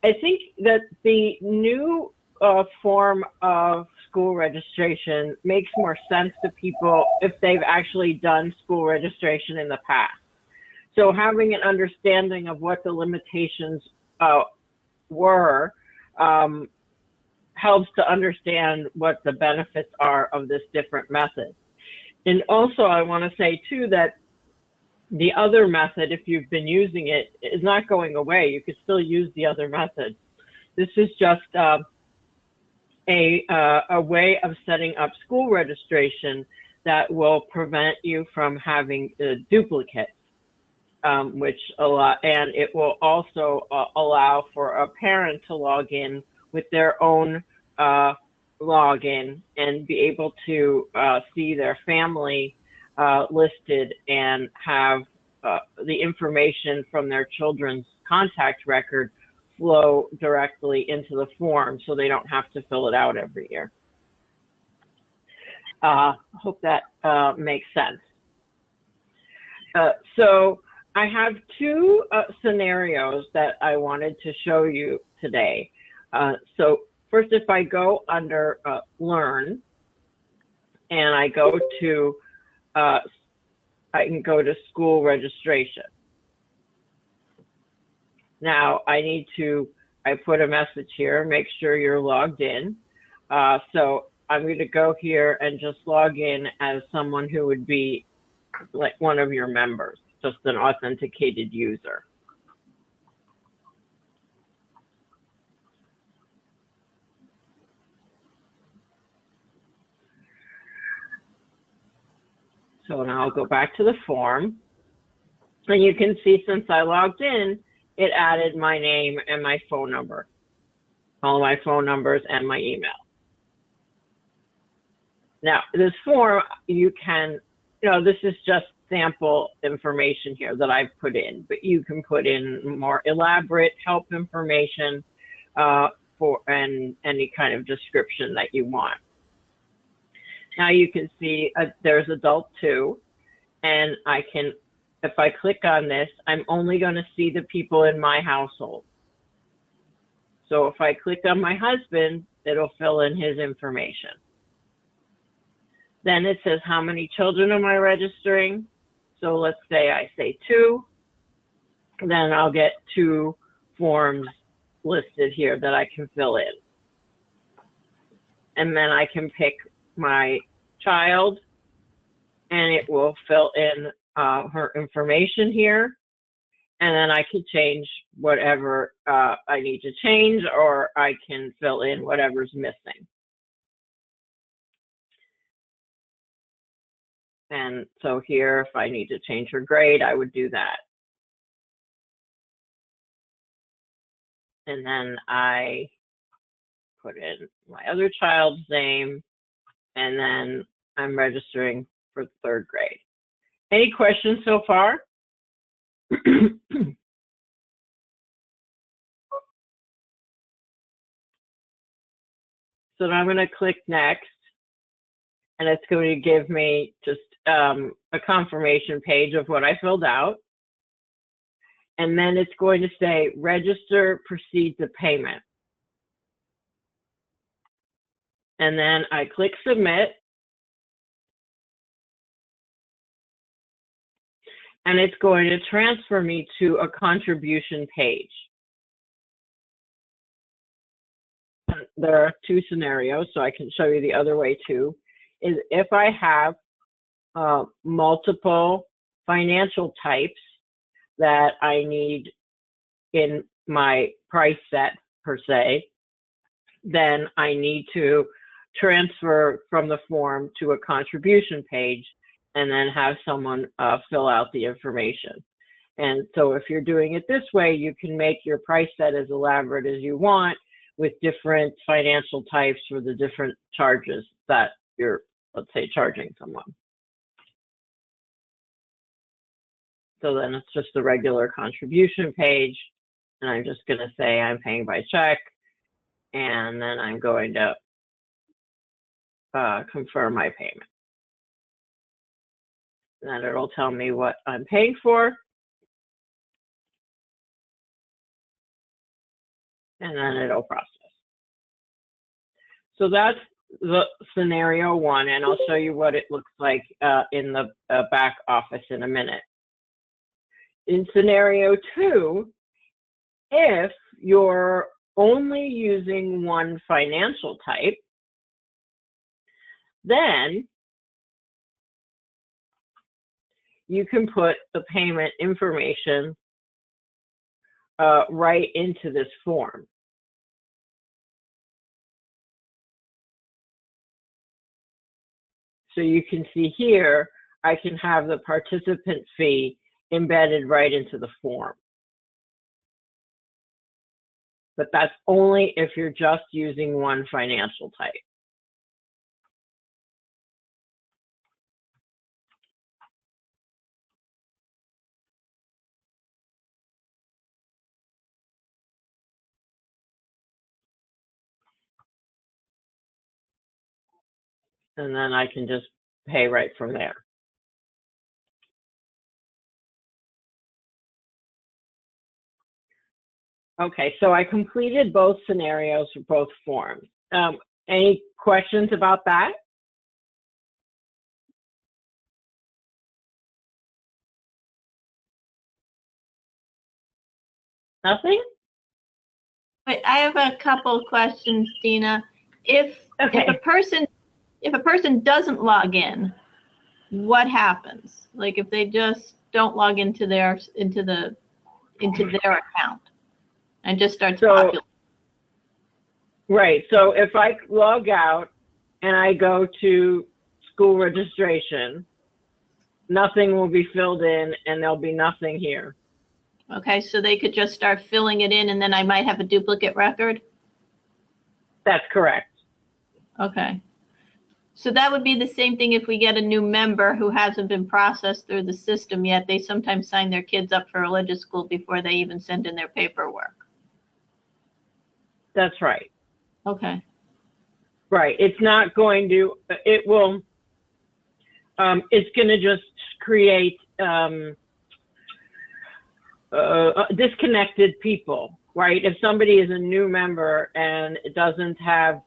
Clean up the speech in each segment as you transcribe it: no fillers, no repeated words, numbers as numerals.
I think that the new form of school registration makes more sense to people if they've actually done school registration in the past. So having an understanding of what the limitations were um, helps to understand what the benefits are of this different method. And also, I want to say too that the other method, if you've been using it, is not going away. You could still use the other method. This is just a way of setting up school registration that will prevent you from having duplicates, which and it will also allow for a parent to log in with their own login and be able to see their family listed and have the information from their children's contact record flow directly into the form so they don't have to fill it out every year. Hope that makes sense. So I have two scenarios that I wanted to show you today. So first, if I go under Learn and I go to, I can go to School Registration. Now I put a message here, make sure you're logged in. So I'm going to go here and just log in as someone who would be like one of your members, just an authenticated user. So now I'll go back to the form. And you can see since I logged in, it added my name and my phone number, all my phone numbers and my email. Now, this form, you can, this is just sample information here that I've put in, but you can put in more elaborate help information and any kind of description that you want. Now you can see there's adult 2, and I can, if I click on this, I'm only going to see the people in my household. So if I click on my husband, it'll fill in his information. Then it says, how many children am I registering? So let's say I say 2. Then I'll get 2 forms listed here that I can fill in. And then I can pick my child, and it will fill in her information here. And then I can change whatever I need to change, or I can fill in whatever's missing. And so here, if I need to change her grade, I would do that. And then I put in my other child's name, and then I'm registering for 3rd grade. Any questions so far? So now I'm going to click next, and it's going to give me just a confirmation page of what I filled out. And then it's going to say register, proceed to payment. And then I click submit. And it's going to transfer me to a contribution page. There are 2 scenarios, so I can show you the other way too. Is if I have multiple financial types that I need in my price set per se, then I need to transfer from the form to a contribution page and then have someone fill out the information. And so if you're doing it this way, you can make your price set as elaborate as you want with different financial types for the different charges that you're, let's say, charging someone. So then it's just a regular contribution page, and I'm just going to say I'm paying by check, and then I'm going to confirm my payment. And then it'll tell me what I'm paying for. and then it'll process. So that's the scenario one, and I'll show you what it looks like in the back office in a minute. In scenario two, if you're only using one financial type, then you can put the payment information right into this form. So you can see here, I can have the participant fee embedded right into the form. But that's only if you're just using one financial type. And then I can just pay right from there. Okay, so I completed both scenarios for both forms. Any questions about that? Nothing? Wait, I have a couple questions, Dina. If a person doesn't log in, what happens? Like if they just don't log into their account and just starts populating. Right. So if I log out and I go to school registration, nothing will be filled in and there'll be nothing here. Okay, so they could just start filling it in and then I might have a duplicate record? That's correct. Okay. So that would be the same thing if we get a new member who hasn't been processed through the system yet. They sometimes sign their kids up for religious school before they even send in their paperwork. That's right. Okay. Right. It's not going to, it will, it's going to just create disconnected people, right? If somebody is a new member and it doesn't have,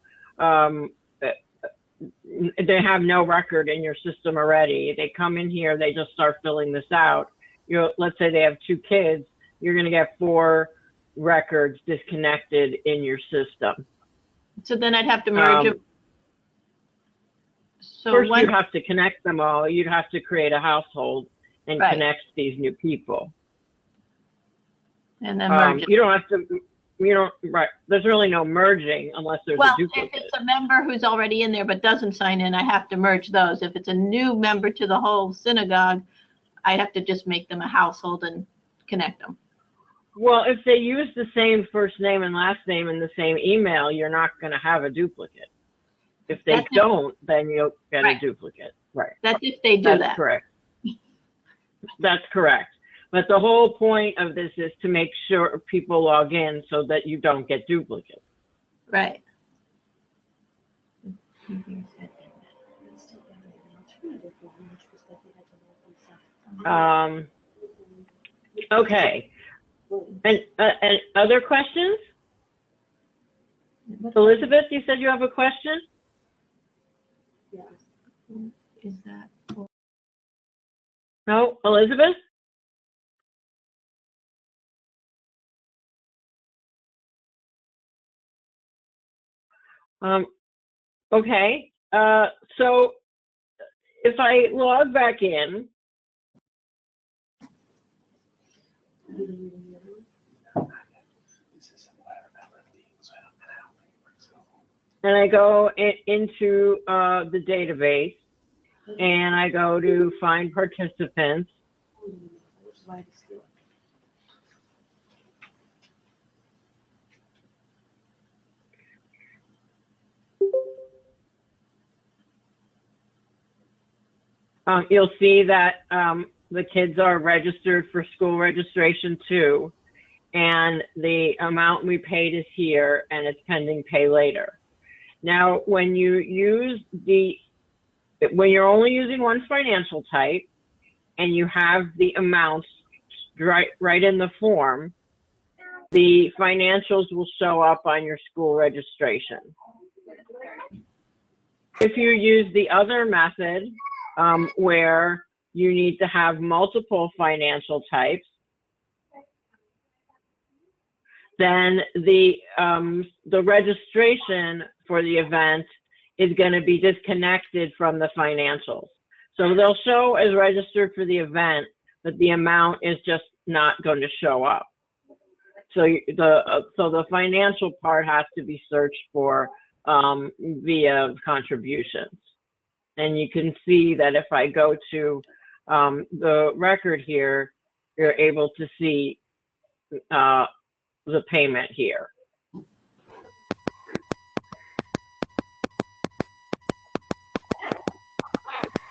they have no record in your system already, they come in here, they just start filling this out. Let's say they have 2 kids, you're going to get 4 records disconnected in your system. So then I'd have to merge them. So first you have to connect them all. You'd have to create a household and connect these new people. And then merge you don't have to, right. There's really no merging unless there's a duplicate. If it's a member who's already in there but doesn't sign in, I have to merge those. If it's a new member to the whole synagogue, I'd have to just make them a household and connect them. Well, if they use the same first name and last name in the same email, you're not going to have a duplicate. If they don't, then you'll get a duplicate. Right. That's if they do that. That's correct. That's correct. But the whole point of this is to make sure people log in so that you don't get duplicates. Right. Okay. And other questions? Elizabeth, you said you have a question? Yes. Is that? No, Elizabeth? Okay. So if I log back in, and I go into the database, and I go to find participants. You'll see that the kids are registered for school registration too, and the amount we paid is here, and it's pending pay later. Now, when you use when you're only using one financial type, and you have the amounts right in the form, the financials will show up on your school registration. If you use the other method, where you need to have multiple financial types, then the registration for the event is going to be disconnected from the financials. So they'll show as registered for the event, but the amount is just not going to show up. So the financial part has to be searched for via contributions. And you can see that if I go to the record here, you're able to see the payment here.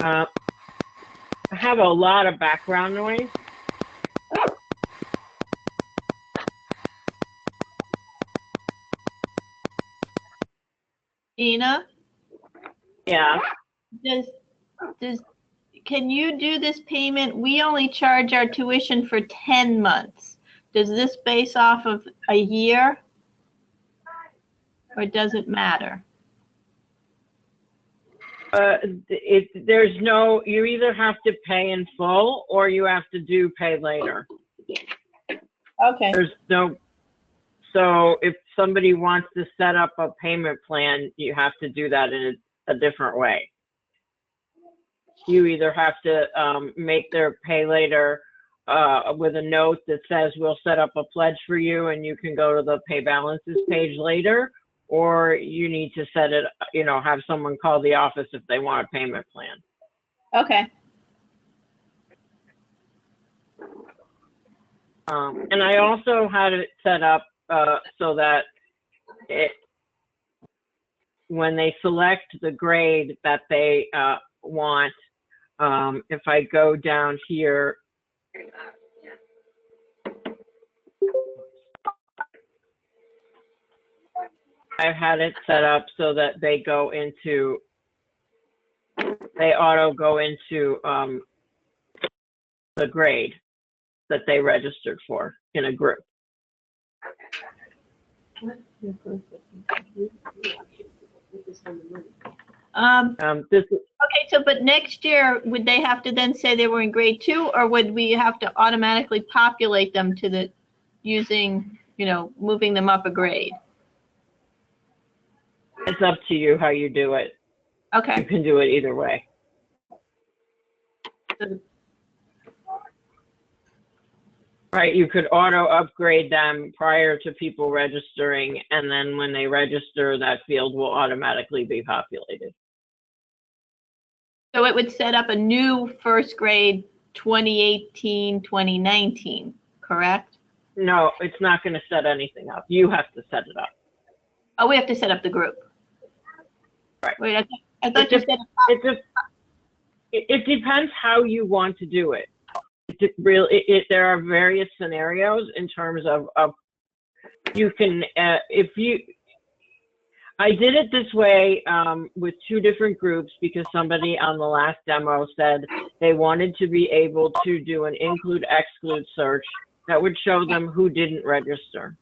I have a lot of background noise. Ina? Yeah. Can you do this payment? We only charge our tuition for 10 months. Does this base off of a year? Or does it matter? There's no, you either have to pay in full or you have to do pay later. Okay. There's no, so if somebody wants to set up a payment plan, you have to do that in a different way. You either have to make their pay later with a note that says we'll set up a pledge for you and you can go to the pay balances page later, or you need to set it, have someone call the office if they want a payment plan. Okay. And I also had it set up so that when they select the grade that they want, if I go down here, I've had it set up so that they auto go into the grade that they registered for in a group. Okay, so but next year, would they have to then say they were in grade 2, or would we have to automatically populate them to the using, moving them up a grade? It's up to you how you do it. Okay. You can do it either way. Right, you could auto upgrade them prior to people registering, and then when they register, that field will automatically be populated. So it would set up a new first grade 2018, 2019, correct? No, it's not going to set anything up. You have to set it up. Oh, we have to set up the group. Right. Wait, I thought you said it depends how you want to do it. There are various scenarios in terms of you can I did it this way with 2 different groups because somebody on the last demo said they wanted to be able to do an include-exclude search that would show them who didn't register.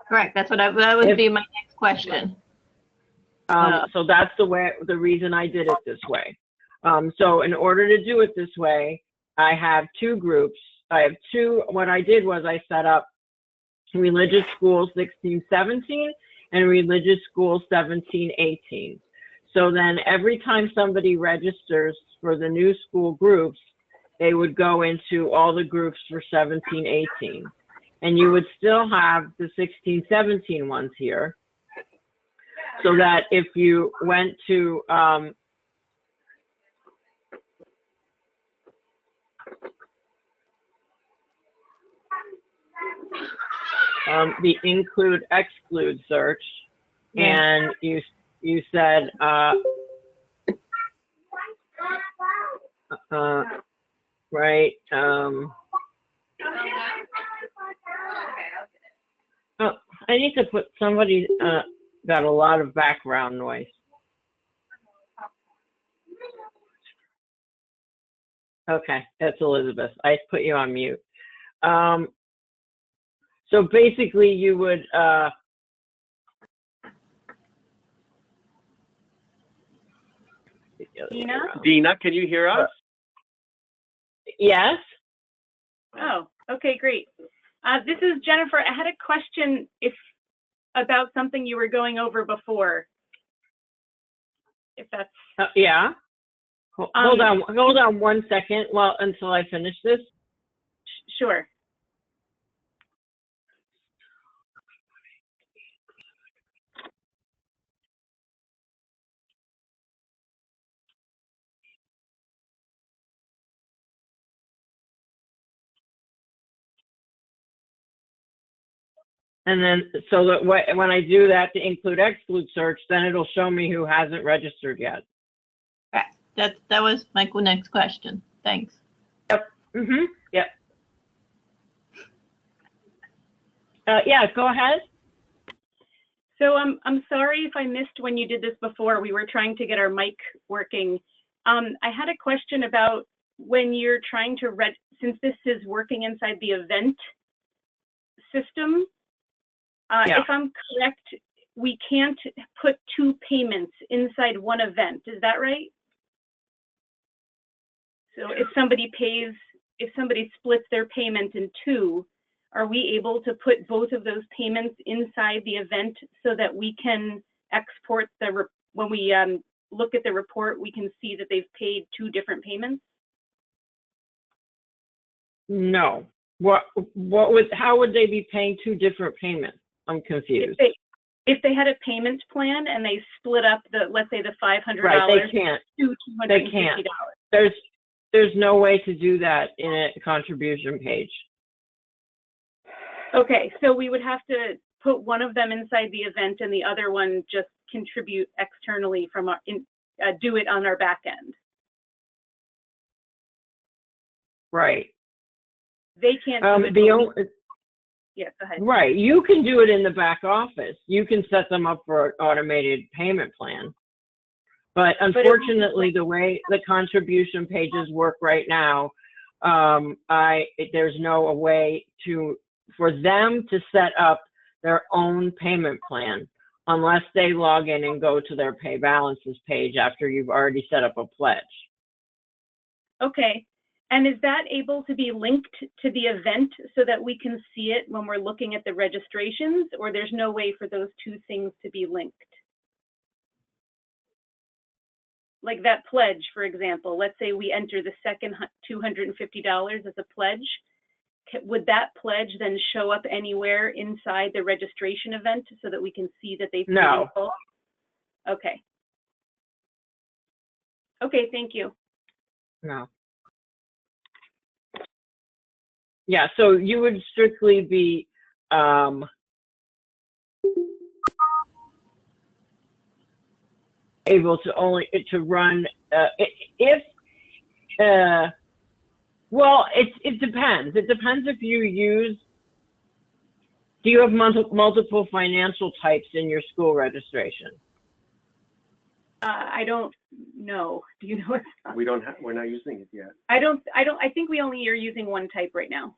Correct. That's what that would be my next question. So that's the reason I did it this way. So in order to do it this way, I have 2 groups. What I did was I set up religious schools 16-17 and religious schools 17-18. So then every time somebody registers for the new school groups, they would go into all the groups for 17-18. And you would still have the 16-17 ones here. So that if you went to the include exclude search, and you said right, oh, I need to put somebody got a lot of background noise. Okay, that's Elizabeth. I put you on mute. So basically you would, Dina, can you hear us? yes. Oh, okay, great. This is Jennifer. I had a question about something you were going over before. If that's yeah. Hold on 1 second until I finish this. Sure. And then, so that when I do that to include exclude search, then it'll show me who hasn't registered yet. Okay. That was my next question. Thanks. Yep. Mm-hmm. Yep. Yeah, go ahead. So I'm sorry if I missed when you did this before. We were trying to get our mic working. I had a question about when you're trying to since this is working inside the event system. Yeah. If I'm correct, we can't put two payments inside one event. Is that right? So if somebody splits their payment in two, are we able to put both of those payments inside the event so that we can export when we look at the report, we can see that they've paid two different payments? No. How would they be paying two different payments? I'm confused. If they had a payment plan and they split up let's say the $500 right, they can't. to $250. They can't. There's no way to do that in a contribution page. Okay, so we would have to put one of them inside the event and the other one just contribute externally from do it on our back end. Right. They can't do it. Yeah, go ahead. Right. You can do it in the back office. You can set them up for an automated payment plan. But unfortunately, the way the contribution pages work right now, there's no way for them to set up their own payment plan unless they log in and go to their pay balances page after you've already set up a pledge. Okay. And is that able to be linked to the event so that we can see it when we're looking at the registrations, or there's no way for those two things to be linked? Like that pledge, for example, let's say we enter the second $250 as a pledge. Would that pledge then show up anywhere inside the registration event so that we can see that they paid in full? Okay. Okay, thank you. No. Yeah, so you would strictly be able to run well, it depends. It depends if you do you have multiple financial types in your school registration? I don't know. Do you know what? We're not using it yet. I think we only are using one type right now.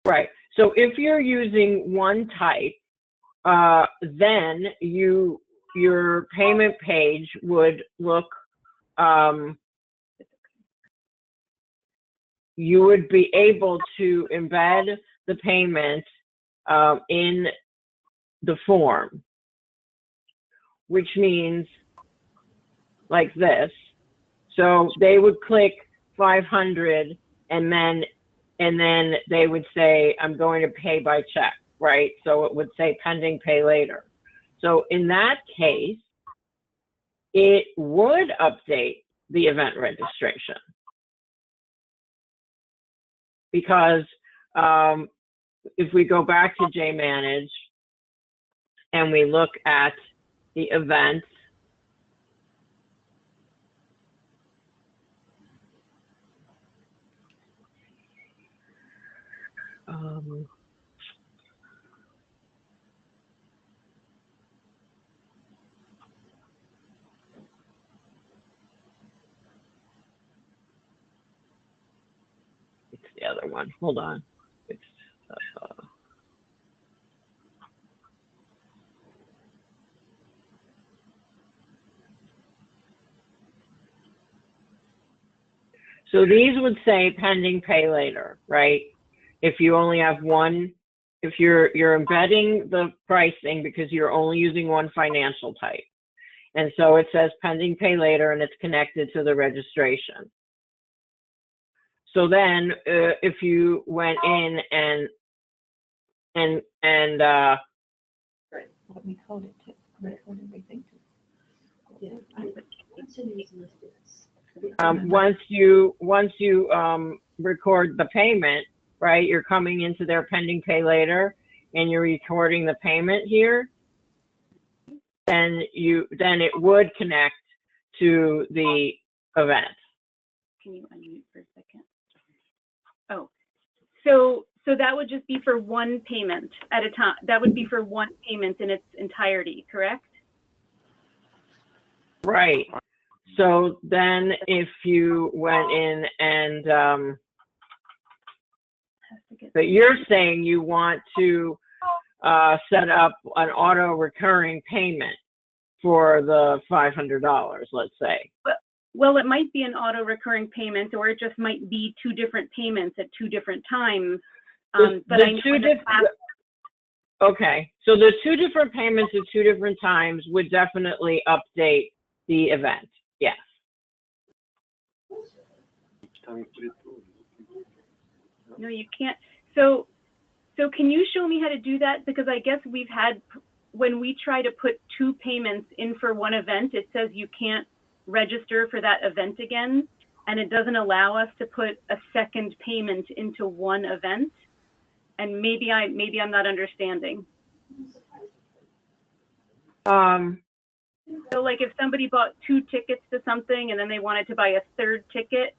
Right. So if you're using one type, then your payment page would look, you would be able to embed the payment in the form, which means like this. So they would click 500 and then they would say, I'm going to pay by check, right? So it would say pending pay later. So in that case, it would update the event registration. Because if we go back to jManage and we look at the events, it's the other one. Hold on. So these would say pending pay later, right? If you only have one, if you're embedding the pricing because you're only using one financial type. And so it says pending pay later and it's connected to the registration. So then if you went in and Let me code it too. Code everything too. Yeah. once you record the payment, right, you're coming into their pending pay later and you're recording the payment here, then it would connect to the event. Can you unmute for a second? Oh, so that would just be for one payment at a time. That would be for one payment in its entirety, correct? Right. So then if you went in and, but you're saying you want to set up an auto recurring payment for the $500, let's say. Well, it might be an auto recurring payment, or it just might be two different payments at two different times. But I know okay, so the two different payments at two different times would definitely update the event. Yes. No, you can't. So can you show me how to do that? Because I guess we've had, when we try to put two payments in for one event, it says you can't register for that event again, and it doesn't allow us to put a second payment into one event. And maybe I'm not understanding. So like if somebody bought 2 tickets to something and then they wanted to buy a third ticket,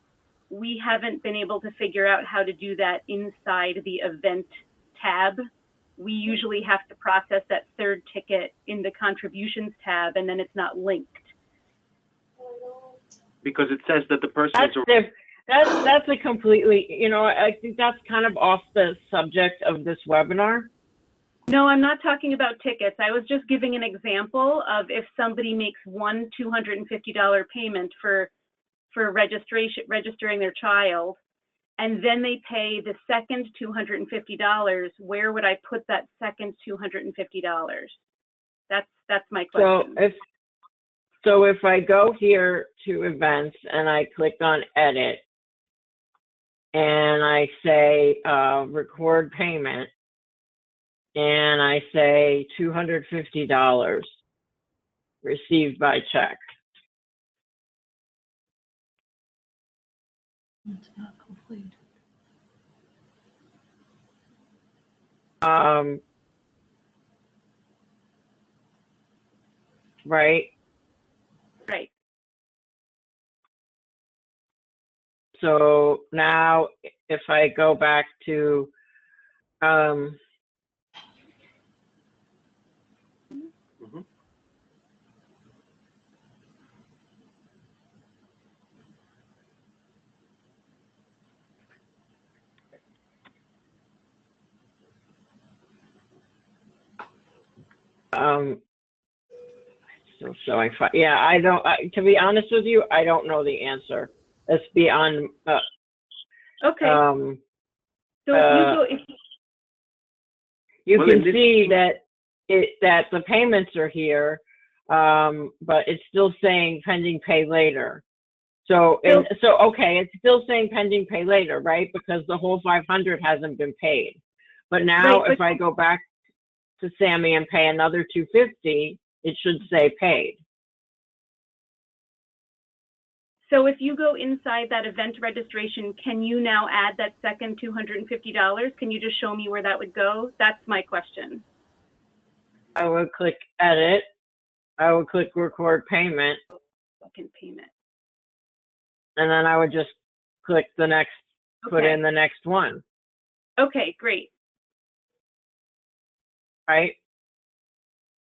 we haven't been able to figure out how to do that inside the event tab. We usually have to process that third ticket in the contributions tab, and then it's not linked. Because it says that the person is. That's a completely, I think that's kind of off the subject of this webinar. No, I'm not talking about tickets. I was just giving an example of if somebody makes one $250 payment for registering their child, and then they pay the second $250, where would I put that second $250? That's my question. So if I go here to events and I click on edit and I say record payment and I say $250 received by check. It's not complete. Right. Right. So now if I go back to still showing, yeah, I don't, to be honest with you, I don't know the answer. It's beyond, okay. So if you can see that the payments are here, but it's still saying pending pay later. So okay, it's still saying pending pay later, right? Because the whole 500 hasn't been paid. But now if I go back to Sammy and pay another 250, it should say paid. So if you go inside that event registration, can you now add that second $250? Can you just show me where that would go? That's my question. I would click edit. I would click record payment. Second payment. And then I would just click the next, put in the next one. Okay, great. Right?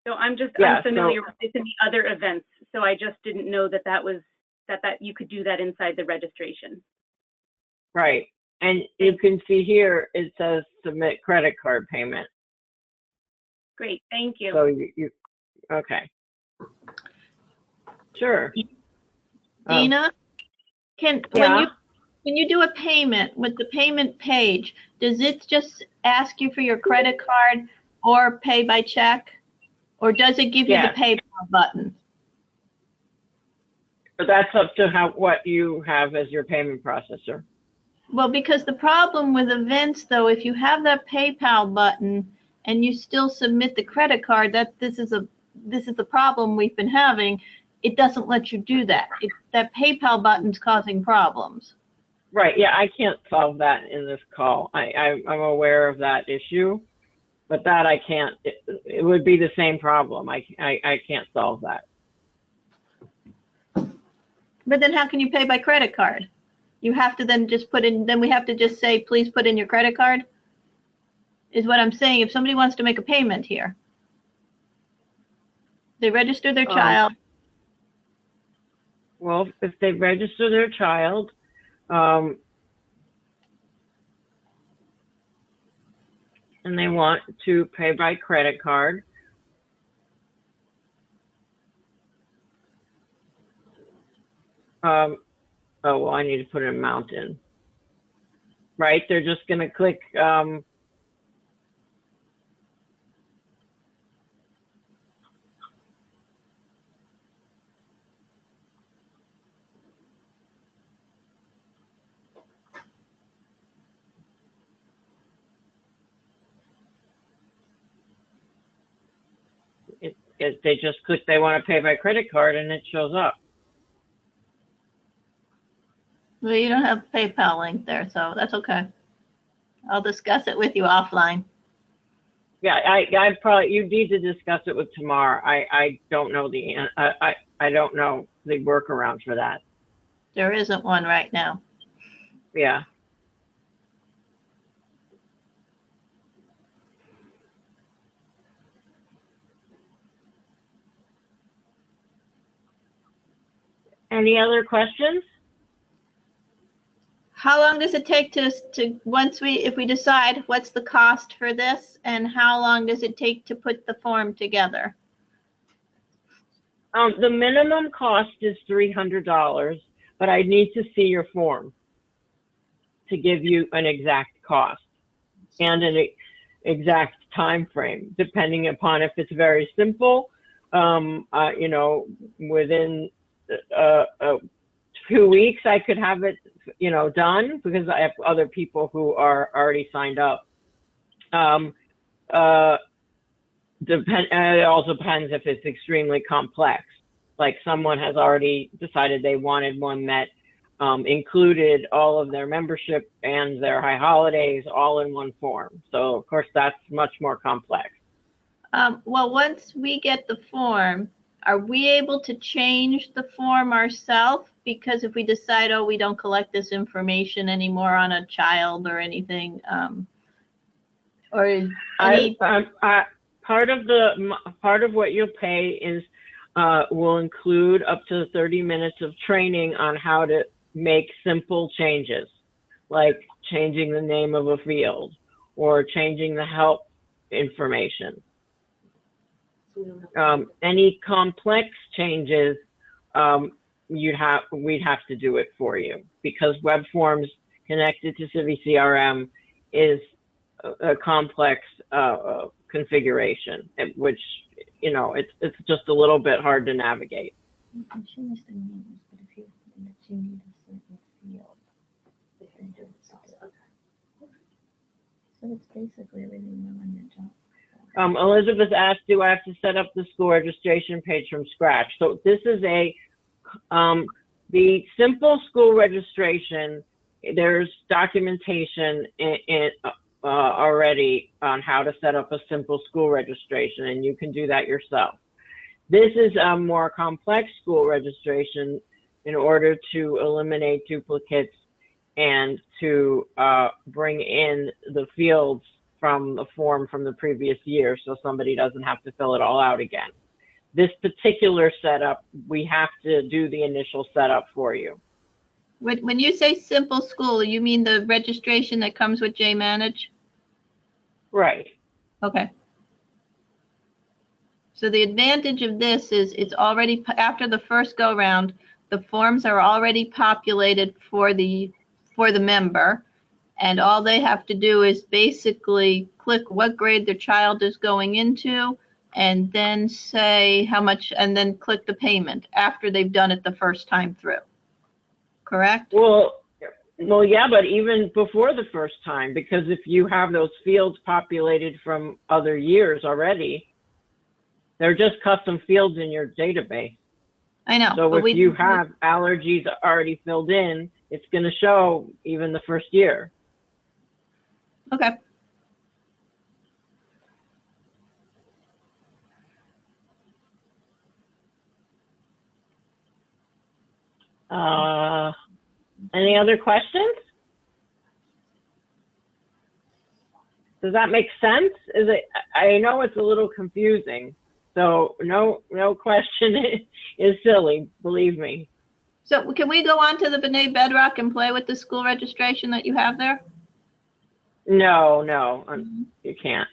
So I'm unfamiliar with this in the other events, so I just didn't know that that you could do that inside the registration. Right, and you can see here it says submit credit card payment. Great, thank you. So you okay. Sure. Dina, when you do a payment with the payment page, does it just ask you for your credit card or pay by check? Or does it give you the PayPal button? But that's up to what you have as your payment processor. Well, because the problem with events, though, if you have that PayPal button and you still submit the credit card, this is the problem we've been having. It doesn't let you do that. That PayPal button's causing problems. Right. Yeah, I can't solve that in this call. I'm aware of that issue, but that I can't. It would be the same problem. I can't solve that. But then how can you pay by credit card? You have to then just put in, then we have to just say, please put in your credit card? Is what I'm saying. If somebody wants to make a payment here, they register their child. Well, if they register their child, and they want to pay by credit card, oh, well, I need to put an amount in. Right? They're just going to click they just click they want to pay by credit card and it shows up. Well, you don't have a PayPal link there, so that's okay. I'll discuss it with you offline. Yeah, I probably, you need to discuss it with Tamar. I don't know I don't know the workaround for that. There isn't one right now. Yeah. Any other questions? How long does it take to once if we decide what's the cost for this, and how long does it take to put the form together? The minimum cost is $300, but I need to see your form to give you an exact cost and an exact time frame, depending upon if it's very simple, you know, within 2 weeks, I could have it, you know, done because I have other people who are already signed up. It also depends if it's extremely complex. Like someone has already decided they wanted one that included all of their membership and their high holidays all in one form. So of course that's much more complex. Well, once we get the form, are we able to change the form ourselves? Because if we decide, oh, we don't collect this information anymore on a child or anything, or is part of what you'll pay is will include up to 30 minutes of training on how to make simple changes, like changing the name of a field or changing the help information. Any complex changes, we'd have to do it for you because web forms connected to Civi CRM is a complex configuration, which, you know, it's just a little bit hard to navigate. So it's basically everything on your job. Elizabeth asked, do I have to set up the school registration page from scratch? So this is the simple school registration. There's documentation already on how to set up a simple school registration, and you can do that yourself. This is a more complex school registration in order to eliminate duplicates and to bring in the fields from the form from the previous year so somebody doesn't have to fill it all out again. This particular setup, we have to do the initial setup for you. When you say simple school, you mean the registration that comes with jManage? Right. Okay. So the advantage of this is it's already, after the first go round, the forms are already populated for the for the member. And all they have to do is basically click what grade their child is going into, and then say how much, and then click the payment after they've done it the first time through. Correct? Well, yeah, but even before the first time, because if you have those fields populated from other years already, they're just custom fields in your database. I know. So if you have allergies already filled in, it's going to show even the first year. Okay. Any other questions? Does that make sense? Is it? I know it's a little confusing, so no question is silly, believe me. So can we go on to the B'nai Bedrock and play with the school registration that you have there? No, you can't.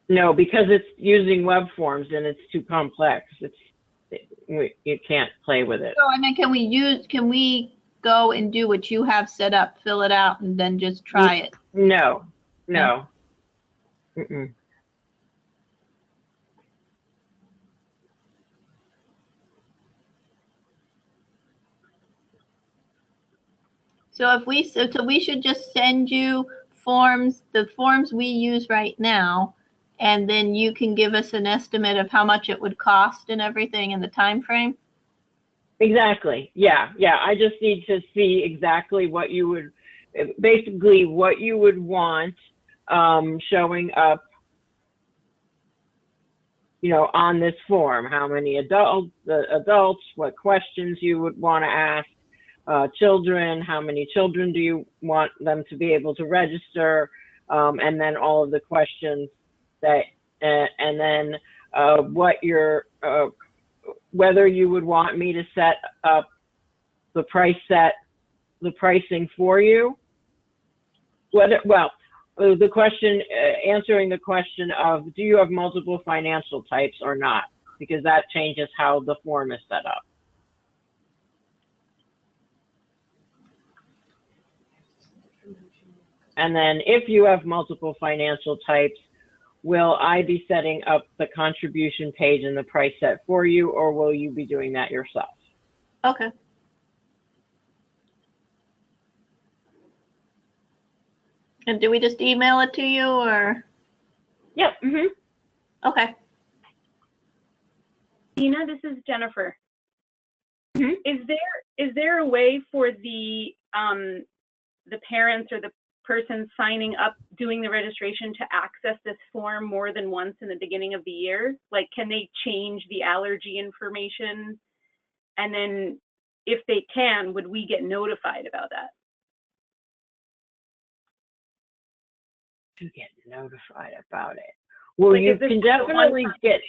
No, because it's using web forms and it's too complex. You can't play with it. So I mean, can we go and do what you have set up, fill it out, and then just try it? No. Mm-mm. So we should just send you forms, the forms we use right now, and then you can give us an estimate of how much it would cost and everything and the time frame? Exactly. Yeah. I just need to see exactly what you would, basically what you would want showing up, on this form. How many adults, what questions you would want to ask. Children, how many children do you want them to be able to register, and then all of the questions that, and then whether you would want me to set up the pricing for you. The question, answering the question of, do you have multiple financial types or not? Because that changes how the form is set up. And then if you have multiple financial types, will I be setting up the contribution page and the price set for you, or will you be doing that yourself? Okay. And do we just email it to you, or? Yep. Mm-hmm. Okay. Dina, this is Jennifer. Mm-hmm. Is there a way for the parents or the person signing up doing the registration to access this form more than once in the beginning of the year? Like, can they change the allergy information? And then if they can, would we get notified about that? To get notified about it. Well, like, you can definitely get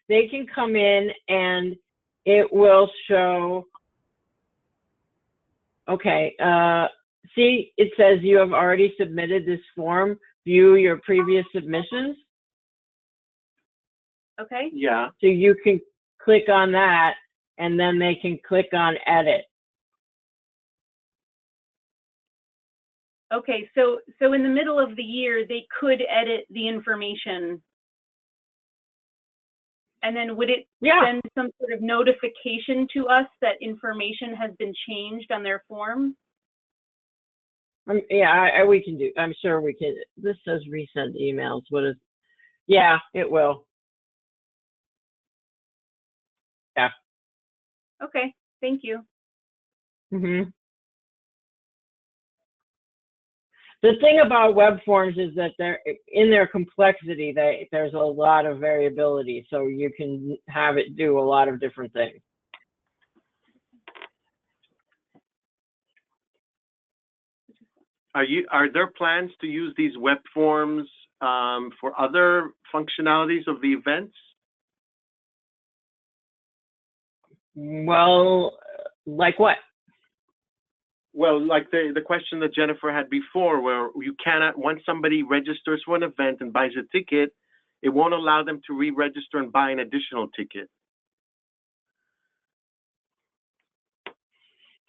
they can come in and it will show. Okay, see, it says you have already submitted this form. View your previous submissions. Okay. Yeah. So you can click on that, and then they can click on edit. Okay, so in the middle of the year, they could edit the information. And then would it send some sort of notification to us that information has been changed on their form? We can do. I'm sure we can. This says resend emails. What is? Yeah, it will. Yeah. Okay. Thank you. Mm-hmm. The thing about web forms is that in their complexity, there's a lot of variability, so you can have it do a lot of different things. Are there plans to use these web forms for other functionalities of the events? Well, like what? Well, like the question that Jennifer had before, where you cannot, once somebody registers for an event and buys a ticket, it won't allow them to re-register and buy an additional ticket.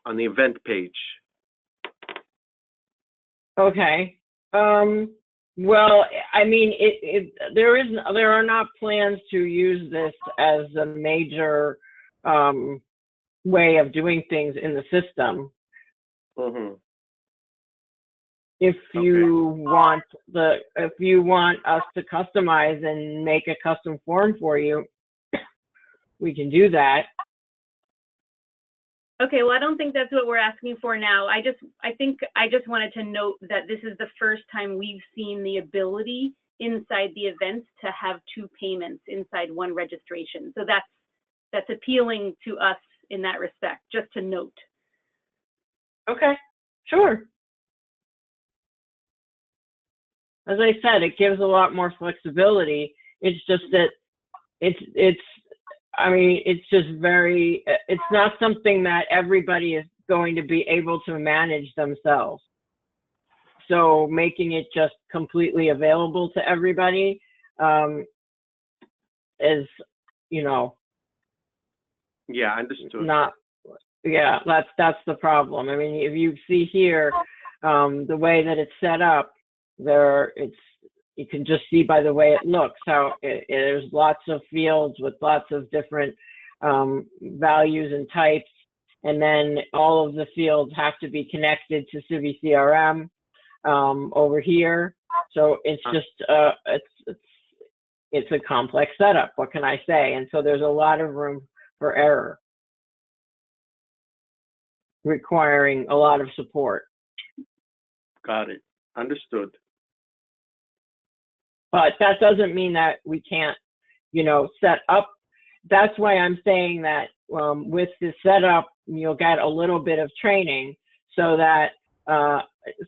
on the event page. Okay. Well, I mean, there are not plans to use this as a major way of doing things in the system. Mm-hmm. If you want us to customize and make a custom form for you, we can do that. Okay, well, I don't think that's what we're asking for now. I think I just wanted to note that this is the first time we've seen the ability inside the events to have two payments inside one registration. So that's appealing to us in that respect, just to note. Okay, sure. As I said, it gives a lot more flexibility. It's just that I mean, it's just it's not something that everybody is going to be able to manage themselves. So making it just completely available to everybody is, you know, yeah, understood. Yeah, that's the problem. I mean, if you see here, the way that it's set up, you can just see by the way it looks how there's lots of fields with lots of different values and types, and then all of the fields have to be connected to Civi CRM over here. So it's just it's a complex setup. What can I say? And so there's a lot of room for error, requiring a lot of support. Got it. Understood. But that doesn't mean that we can't, you know, set up. That's why I'm saying that with the setup, you'll get a little bit of training so that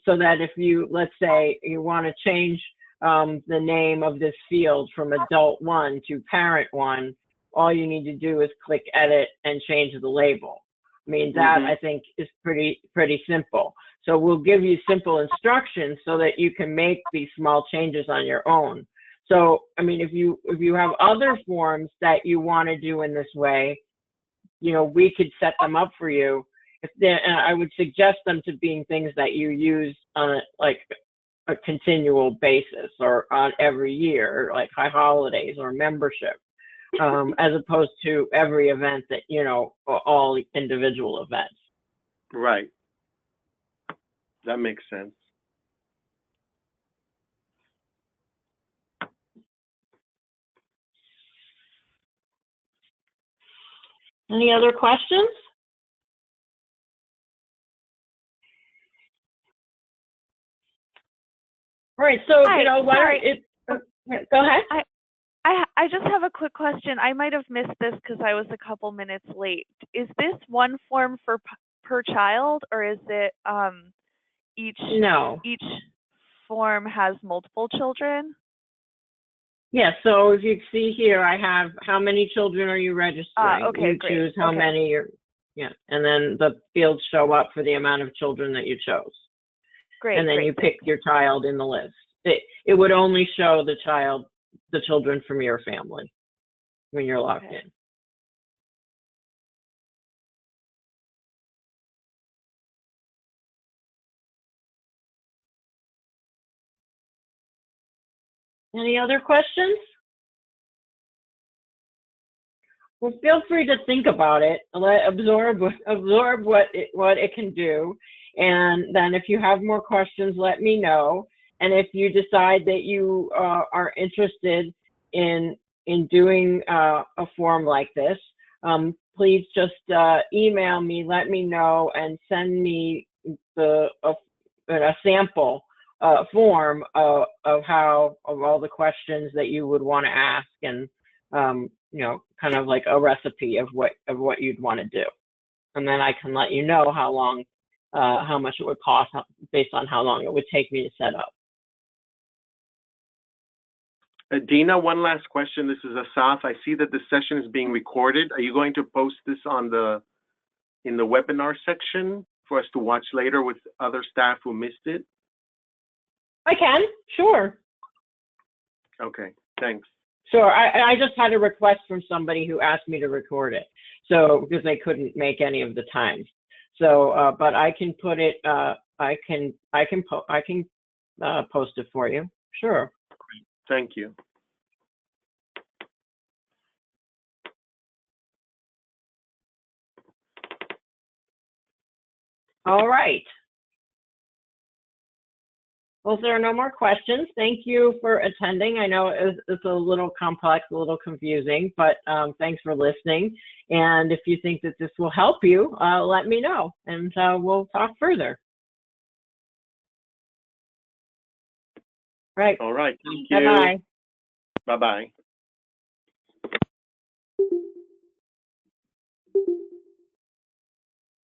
if you, let's say you want to change the name of this field from adult 1 to parent 1, all you need to do is click edit and change the label. I mean, that I think is pretty simple. So we'll give you simple instructions so that you can make these small changes on your own. So, I mean, if you have other forms that you want to do in this way, you know, we could set them up for you. And I would suggest them to being things that you use on a continual basis, or on every year, like high holidays or membership, as opposed to every event that, you know, all individual events. Right. That makes sense. Any other questions? All right, so, Hi, you know, go ahead. I just have a quick question. I might have missed this because I was a couple minutes late. Is this one form per child, or is it each form has multiple children? Yeah, so if you see here, I have how many children are you registering? Okay, you great. choose how many you're, and then the fields show up for the amount of children that you chose. Great. And then you pick your child in the list. It would only show the children from your family when you're logged in. Any other questions? Well, feel free to think about it, absorb what it can do, and then if you have more questions, let me know. And if you decide that you are interested in doing a form like this, please just email me, let me know, and send me a sample form of all the questions that you would want to ask, and you know, kind of like a recipe of what you'd want to do, and then I can let you know how much it would cost based on how long it would take me to set up. Dina, one last question. This is Asaf. I see that the session is being recorded. Are you going to post this in the webinar section for us to watch later with other staff who missed it? I can, sure. Okay, thanks. Sure, I just had a request from somebody who asked me to record it, so because they couldn't make any of the times. So, but I can put it, I can post it for you. Sure. Thank you. All right. Well, if there are no more questions, thank you for attending. I know it's a little complex, a little confusing, but thanks for listening. And if you think that this will help you, let me know, and we'll talk further. Right. All right. Thank you. Bye-bye. Bye-bye.